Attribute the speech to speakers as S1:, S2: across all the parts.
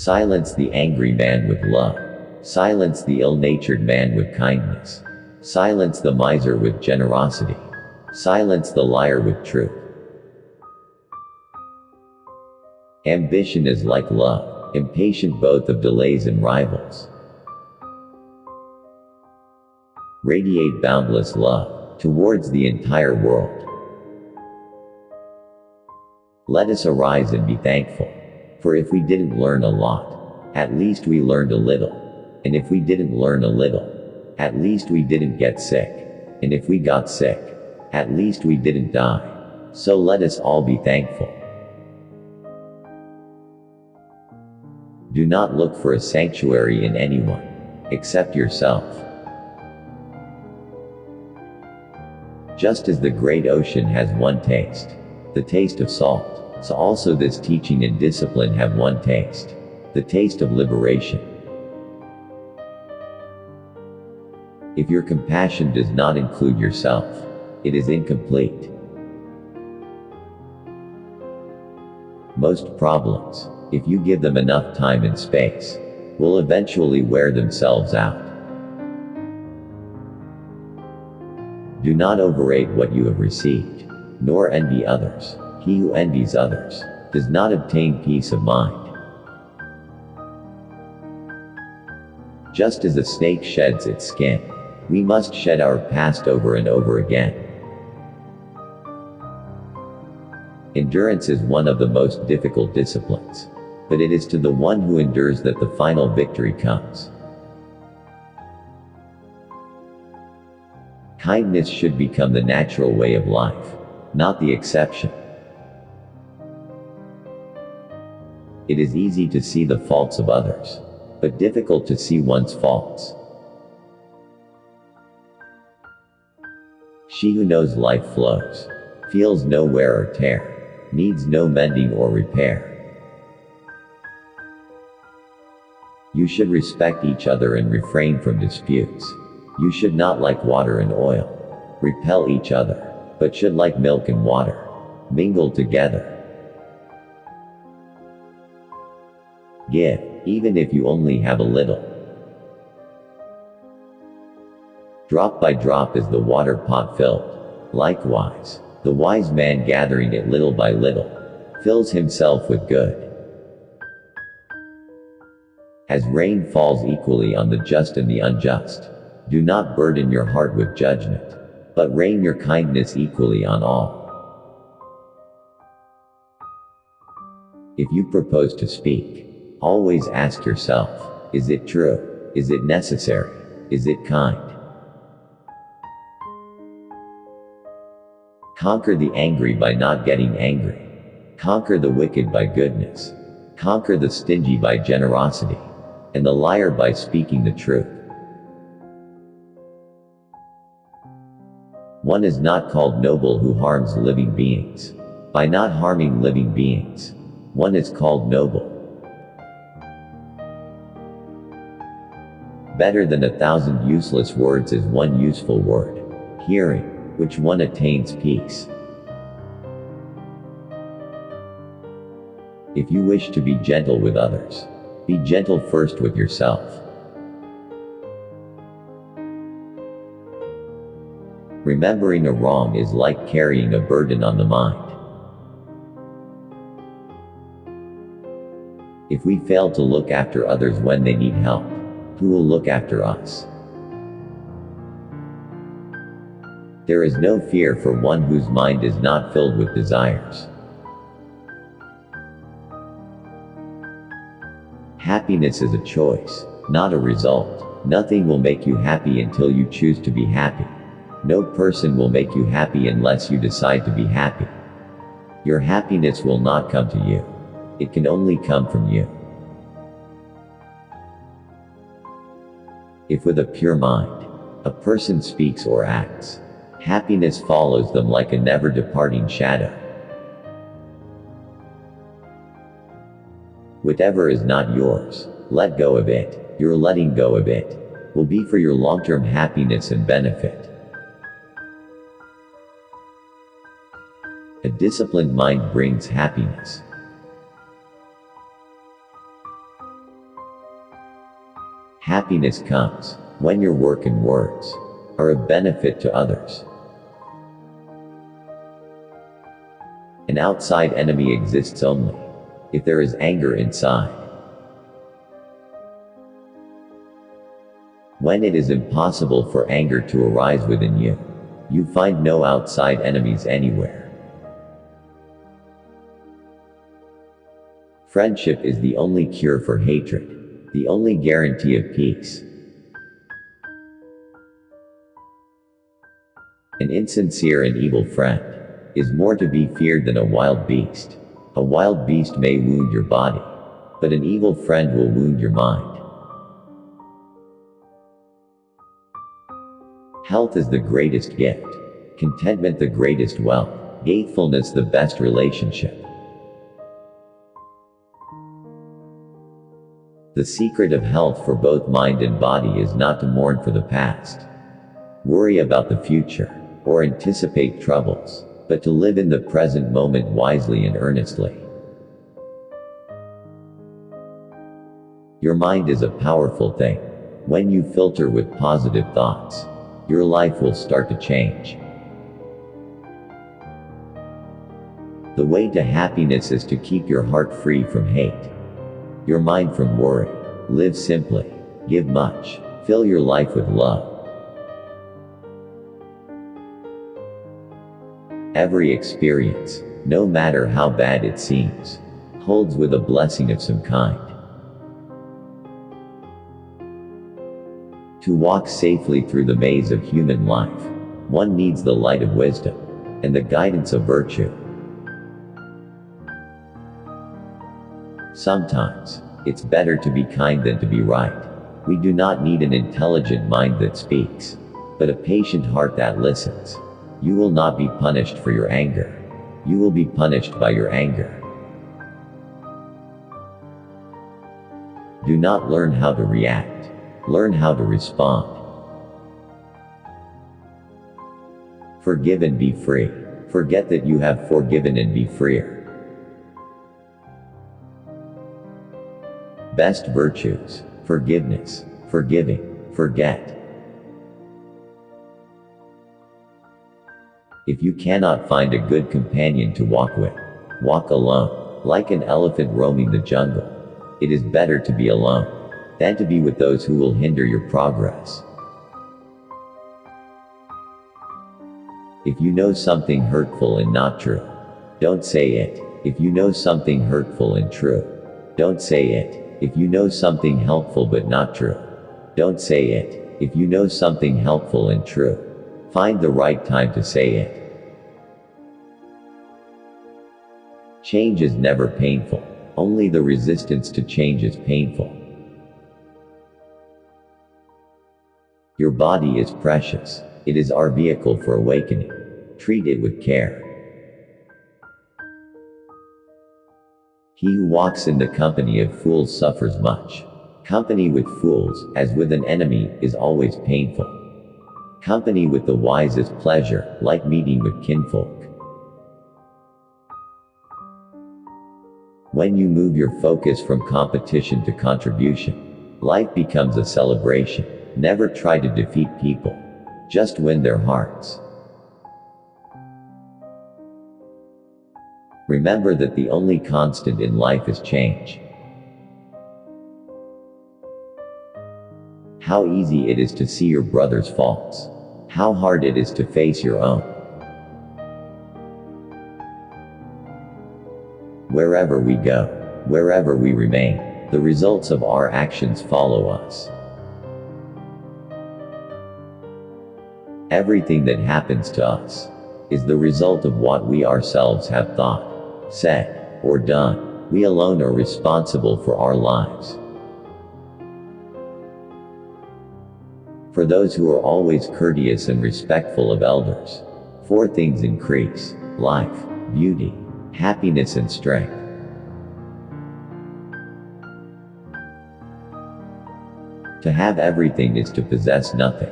S1: Silence the angry man with love. Silence the ill-natured man with kindness. Silence the miser with generosity. Silence the liar with truth. Ambition is like love, impatient both of delays and rivals. Radiate boundless love towards the entire world. Let us arise and be thankful. For if we didn't learn a lot, at least we learned a little. And if we didn't learn a little, at least we didn't get sick. And if we got sick, at least we didn't die. So let us all be thankful. Do not look for a sanctuary in anyone, except yourself. Just as the great ocean has one taste, the taste of salt, so also this teaching and discipline have one taste, the taste of liberation. If your compassion does not include yourself, it is incomplete. Most problems, if you give them enough time and space, will eventually wear themselves out. Do not overrate what you have received, nor envy others. He who envies others does not obtain peace of mind. Just as a snake sheds its skin, we must shed our past over and over again. Endurance is one of the most difficult disciplines, but it is to the one who endures that the final victory comes. Kindness should become the natural way of life, not the exception. It is easy to see the faults of others, but difficult to see one's faults. She who knows life flows, feels no wear or tear, needs no mending or repair. You should respect each other and refrain from disputes. You should not like water and oil, repel each other, but should like milk and water, mingle together. Give, even if you only have a little. Drop by drop is the water pot filled. Likewise, the wise man gathering it little by little, fills himself with good. As rain falls equally on the just and the unjust, do not burden your heart with judgment, but rain your kindness equally on all. If you propose to speak, always ask yourself, is it true? Is it necessary? Is it kind? Conquer the angry by not getting angry. Conquer the wicked by goodness. Conquer the stingy by generosity, and the liar by speaking the truth. One is not called noble who harms living beings. By not harming living beings, one is called noble. Better than 1,000 useless words is one useful word, hearing which one attains peace. If you wish to be gentle with others, be gentle first with yourself. Remembering a wrong is like carrying a burden on the mind. If we fail to look after others when they need help, who will look after us? There is no fear for one whose mind is not filled with desires. Happiness is a choice, not a result. Nothing will make you happy until you choose to be happy. No person will make you happy unless you decide to be happy. Your happiness will not come to you. It can only come from you. If with a pure mind, a person speaks or acts, happiness follows them like a never-departing shadow. Whatever is not yours, let go of it. Your letting go of it will be for your long-term happiness and benefit. A disciplined mind brings happiness. Happiness comes when your work and words are of benefit to others. An outside enemy exists only if there is anger inside. When it is impossible for anger to arise within you, you find no outside enemies anywhere. Friendship is the only cure for hatred, the only guarantee of peace. An insincere and evil friend is more to be feared than a wild beast. A wild beast may wound your body, but an evil friend will wound your mind. Health is the greatest gift, contentment the greatest wealth, faithfulness the best relationship. The secret of health for both mind and body is not to mourn for the past, worry about the future, or anticipate troubles, but to live in the present moment wisely and earnestly. Your mind is a powerful thing. When you filter with positive thoughts, your life will start to change. The way to happiness is to keep your heart free from hate, your mind from worry. Live simply, give much, fill your life with love. Every experience, no matter how bad it seems, holds with a blessing of some kind. To walk safely through the maze of human life, one needs the light of wisdom and the guidance of virtue. Sometimes, it's better to be kind than to be right. We do not need an intelligent mind that speaks, but a patient heart that listens. You will not be punished for your anger. You will be punished by your anger. Do not learn how to react. Learn how to respond. Forgive and be free. Forget that you have forgiven and be freer. Best virtues: forgiveness, forgiving, forget. If you cannot find a good companion to walk with, walk alone. Like an elephant roaming the jungle, it is better to be alone than to be with those who will hinder your progress. If you know something hurtful and not true, don't say it. If you know something hurtful and true, don't say it. If you know something helpful but not true, don't say it. If you know something helpful and true, find the right time to say it. Change is never painful. Only the resistance to change is painful. Your body is precious. It is our vehicle for awakening. Treat it with care. He who walks in the company of fools suffers much. Company with fools, as with an enemy, is always painful. Company with the wise is pleasure, like meeting with kinfolk. When you move your focus from competition to contribution, life becomes a celebration. Never try to defeat people. Just win their hearts. Remember that the only constant in life is change. How easy it is to see your brother's faults. How hard it is to face your own. Wherever we go, wherever we remain, the results of our actions follow us. Everything that happens to us is the result of what we ourselves have thought, said, or done. We alone are responsible for our lives. For those who are always courteous and respectful of elders, 4 things increase: life, beauty, happiness and strength. To have everything is to possess nothing.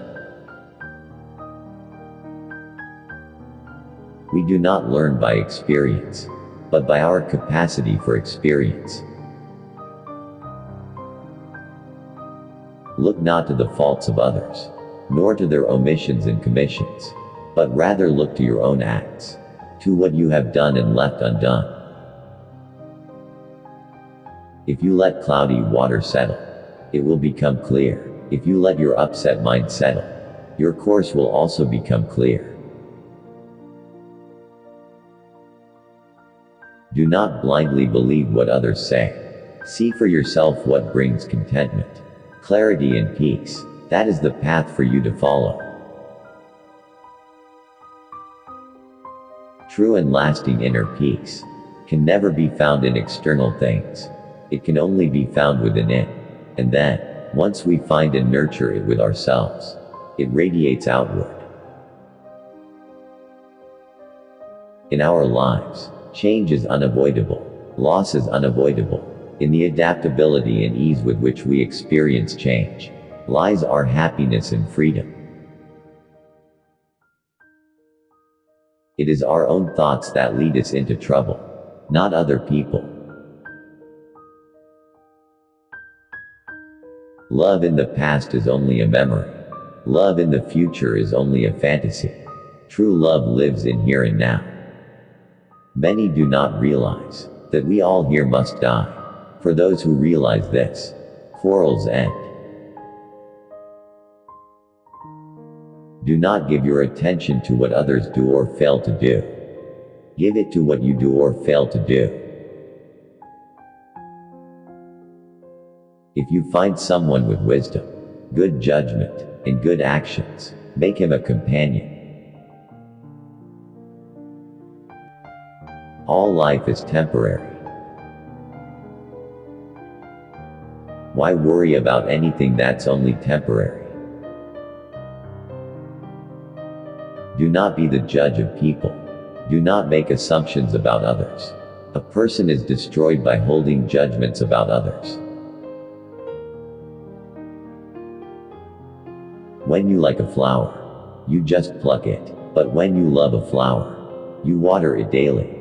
S1: We do not learn by experience, but by our capacity for experience. Look not to the faults of others, nor to their omissions and commissions, but rather look to your own acts, to what you have done and left undone. If you let cloudy water settle, it will become clear. If you let your upset mind settle, your course will also become clear. Do not blindly believe what others say. See for yourself what brings contentment, clarity and peace. That is the path for you to follow. True and lasting inner peace can never be found in external things. It can only be found within it. And then, once we find and nurture it with ourselves, it radiates outward. In our lives, change is unavoidable. Loss is unavoidable. In the adaptability and ease with which we experience change lies our happiness and freedom. It is our own thoughts that lead us into trouble, not other people. Love in the past is only a memory. Love in the future is only a fantasy. True love lives in here and now. Many do not realize that we all here must die. For those who realize this, quarrels end. Do not give your attention to what others do or fail to do. Give it to what you do or fail to do. If you find someone with wisdom, good judgment, and good actions, make him a companion. All life is temporary. Why worry about anything that's only temporary? Do not be the judge of people. Do not make assumptions about others. A person is destroyed by holding judgments about others. When you like a flower, you just pluck it. But when you love a flower, you water it daily.